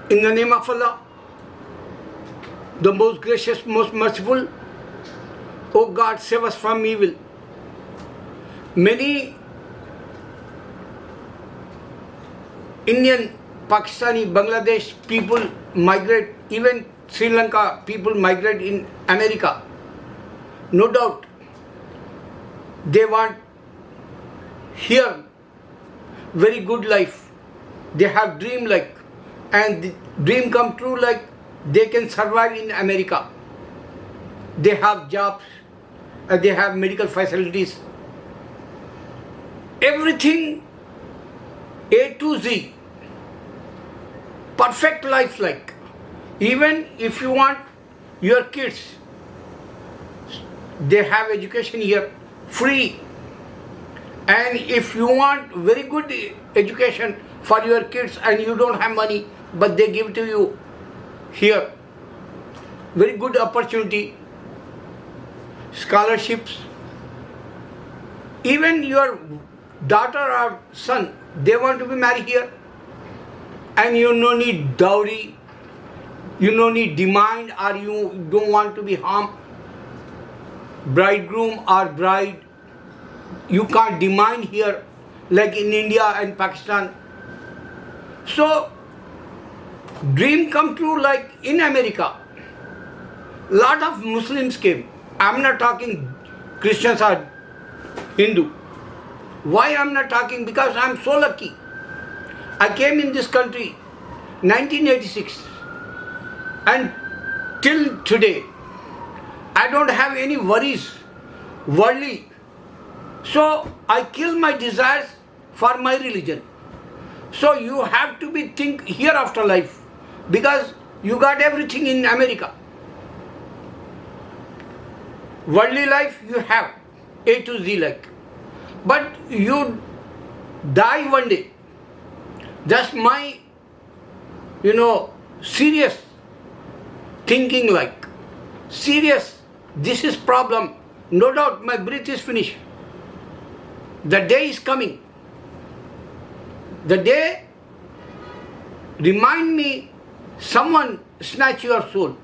In the name of Allah, the most gracious, most merciful, O God, save us from evil. Many Indian, Pakistani, Bangladesh people migrate, even Sri Lanka people migrate in America. No doubt, they want here very good life. They have dream like, and the dream come true like they can survive in America. They have jobs, they have medical facilities. Everything A to Z. Perfect life like. Even if you want your kids, they have education here free. And if you want very good education for your kids and you don't have money, but they give to you here, very good opportunity, scholarships. Even your daughter or son, they want to be married here, and you no need dowry, you no need demand, or you don't want to be harmed, bridegroom or bride, you can't demand here like in India and Pakistan. So dream come true like in America. Lot of Muslims came. I'm not talking Christians or Hindu. Why I'm not talking? Because I'm so lucky. I came in this country 1986 and till today I don't have any worries, worldly. So I kill my desires for my religion. So you have to be think hereafter life, because you got everything in America. Worldly life you have A to Z like, but you die one day. That's my, serious thinking like, serious, this is problem. No doubt my breath is finished. The day is coming. The day remind me someone snatch your soul.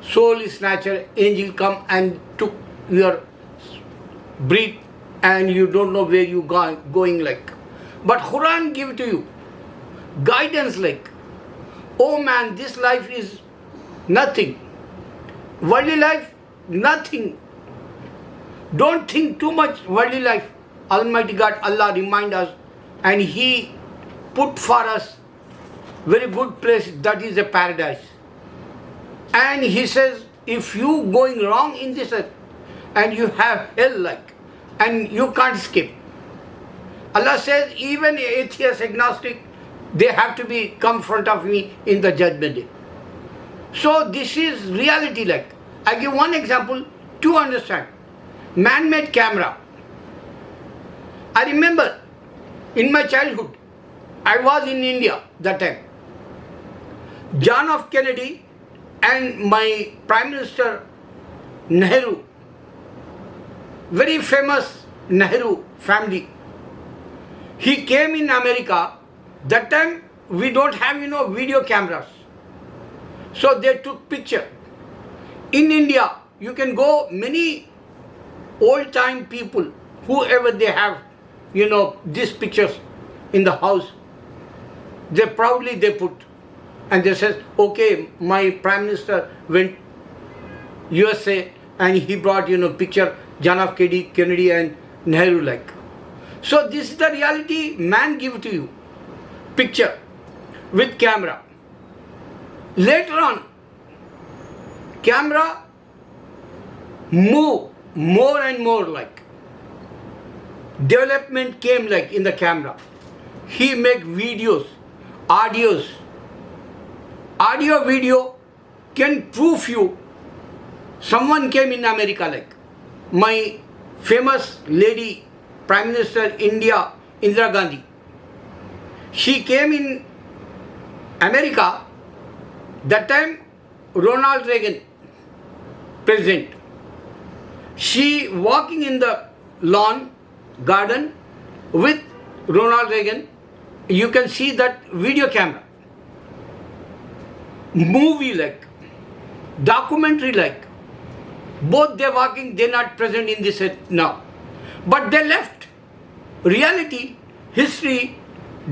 Soul is snatcher, angel come and took your breath and you don't know where you going like. But Quran give to you guidance like, oh man, this life is nothing. Worldly life, nothing. Don't think too much worldly life. Almighty God, Allah remind us, and He put for us very good place, that is a paradise. And He says, if you going wrong in this earth, and you have hell like, and you can't escape. Allah says, even atheist, agnostic, they have to be come front of me in the judgment day. So this is reality like. I give one example to understand. Man-made camera. I remember in my childhood, I was in India that time. John F. Kennedy and my Prime Minister Nehru, very famous Nehru family. He came in America. That time we don't have video cameras. So they took picture. In India, you can go many old time people, whoever they have, these pictures in the house, they proudly they put, and they says, okay, my Prime Minister went USA and he brought picture John F. Kennedy and Nehru like. So this is the reality man give to you, picture with camera. Later on, camera move more and more like. Development came like in the camera. He make videos, audios. Audio, video can prove you. Someone came in America like. My famous lady, Prime Minister India, Indira Gandhi. She came in America. That time, Ronald Reagan, president. She walking in the lawn, garden with Ronald Reagan. You can see that video camera. movie like, documentary like. Both they're walking, they're not present in this earth now. But they left. Reality, history,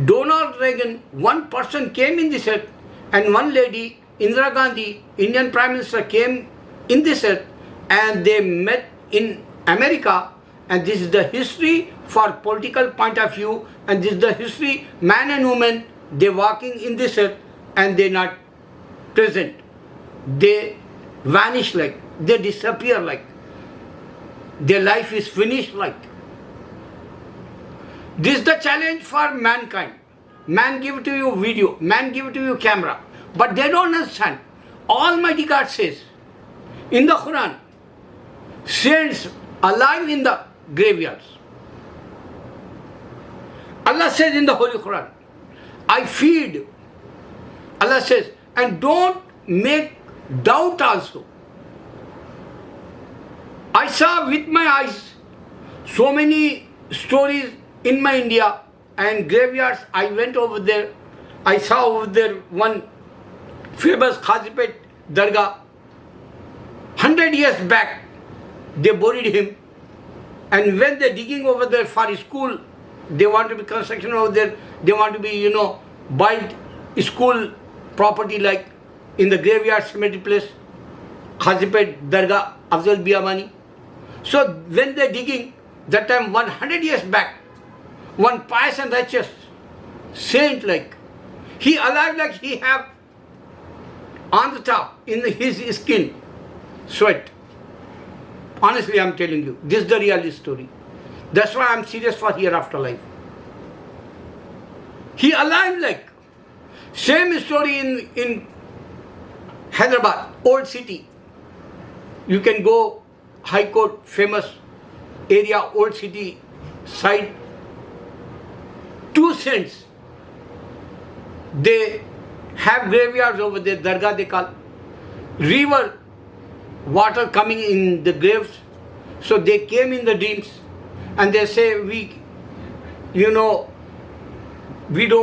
Donald Reagan, one person came in this earth, and one lady, Indira Gandhi, Indian Prime Minister, came in this earth, and they met in America, and this is the history for political point of view, and this is the history, man and woman, they walking in this earth, and they not present. They vanish like, they disappear like, their life is finished like. This is the challenge for mankind. Man give to you video, man give to you camera, but they don't understand. Almighty God says in the Quran, saints alive in the graveyards. Allah says in the Holy Quran, I feed. Allah says, and don't make doubt also. I saw with my eyes so many stories in my India and graveyards. I went over there. I saw over there one famous Khazipet Dargah. 100 years back, they buried him. And when they're digging over there for a school, they want to be construction over there. They want to be, buy school property like in the graveyard cemetery place, Khazipet Dargah, Afzal Biyamani. So when they're digging, that time 100 years back, one pious and righteous saint like, he alive like he have on the top in his skin sweat. Honestly, I'm telling you, this is the real story. That's why I'm serious for hereafter life. He alive like, same story in Hyderabad, old city. You can go High Court, famous area, old city side. Two saints, they have graveyards over there, Dargah they call. River, water coming in the graves. So they came in the dreams and they say, we don't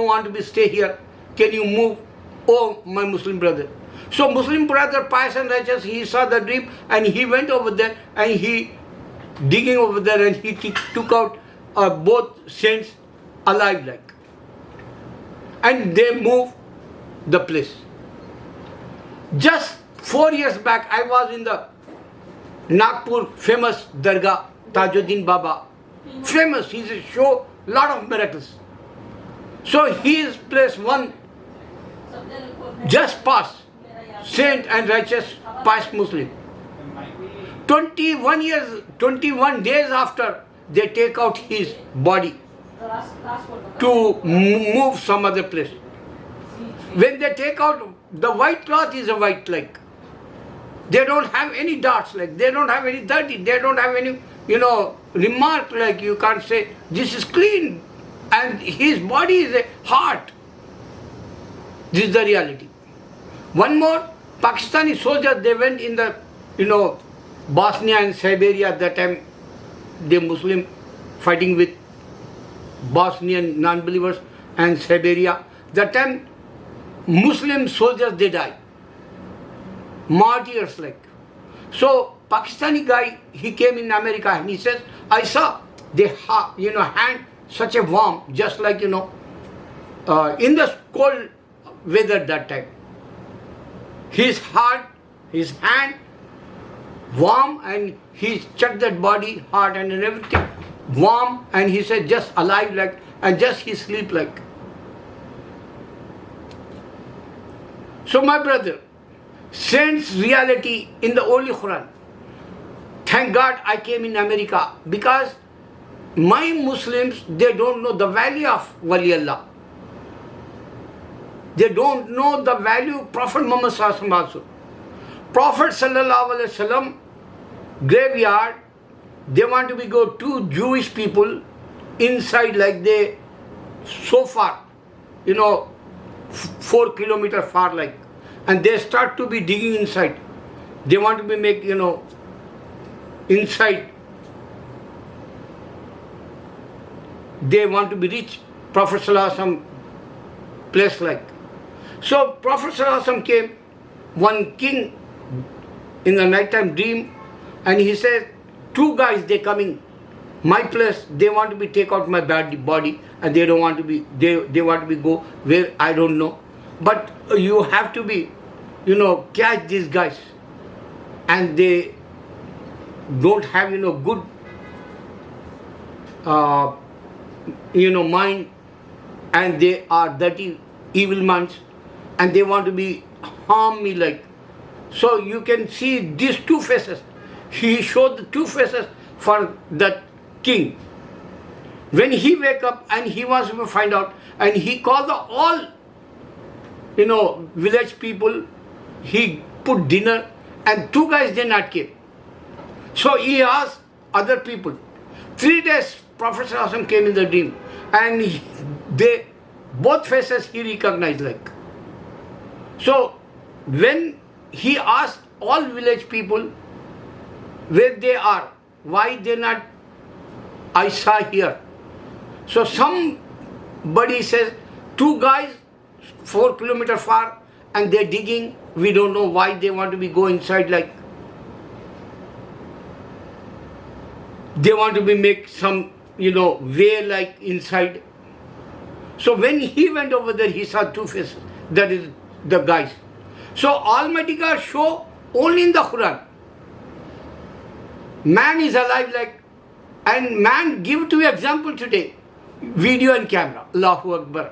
want to stay here. Can you move? Oh, my Muslim brother. So Muslim brother, pious and righteous, he saw the dream and he went over there and he digging over there and he took out both saints alive like. And they moved the place. Just 4 years back, I was in the Nagpur famous Dargah, Tajuddin Baba. Famous, he's a show, lot of miracles. So his place one just passed, saint and righteous pious Muslim. 21 days after, they take out his body to move some other place. When they take out, the white cloth is a white like. They don't have any dots like, they don't have any dirty, they don't have any, remark like, you can't say, this is clean. And his body is a heart. This is the reality. One more, Pakistani soldiers, they went in the, Bosnia and Siberia at that time, the Muslim fighting with Bosnian non-believers and Siberia. That time, Muslim soldiers, they died. Martyrs like. So, Pakistani guy, he came in America and he says, I saw the, hand such a warm, just like, in the cold weather that time. His heart, his hand, warm, and he checked that body, heart and everything, warm, and he said just alive like, and just he sleep like. So my brother, saints reality in the Holy Quran. Thank God I came in America, because my Muslims, they don't know the value of Wali Allah. They don't know the value of Prophet Muhammad Sallallahu Alaihi Wasallam also. Prophet Sallallahu Alaihi Wasallam graveyard, they want to go two Jewish people inside like they so far, 4 kilometers far like, and they start to be digging inside. They want to be make, inside. They want to be reach Prophet Sallallahu Alaihi Wasallam place like. So Prophet Sallallahu Alaihi Wasallam came one king in the nighttime dream, and he says, two guys, they coming my place, they want to be take out my body, and they don't want to be, they want to be go where I don't know. But you have to be, catch these guys. And they don't have, good, mind, and they are dirty, evil minds, and they want to be harm me like. So you can see these two faces. He showed the two faces for that king. When he wake up and he wants to find out, and he called the all, village people, he put dinner, and two guys did not came. So he asked other people. 3 days Prophet ﷺ came in the dream, and they both faces he recognized like. So when he asked all village people where they are, why they not I saw here. So somebody says, two guys 4 kilometers far, and they're digging. We don't know why they want to be go inside like. They want to be make some, way like inside. So when he went over there, he saw two faces. That is the guys. So Almighty God show only in the Quran. Man is alive like, and man give to example today. Video and camera. Allahu Akbar.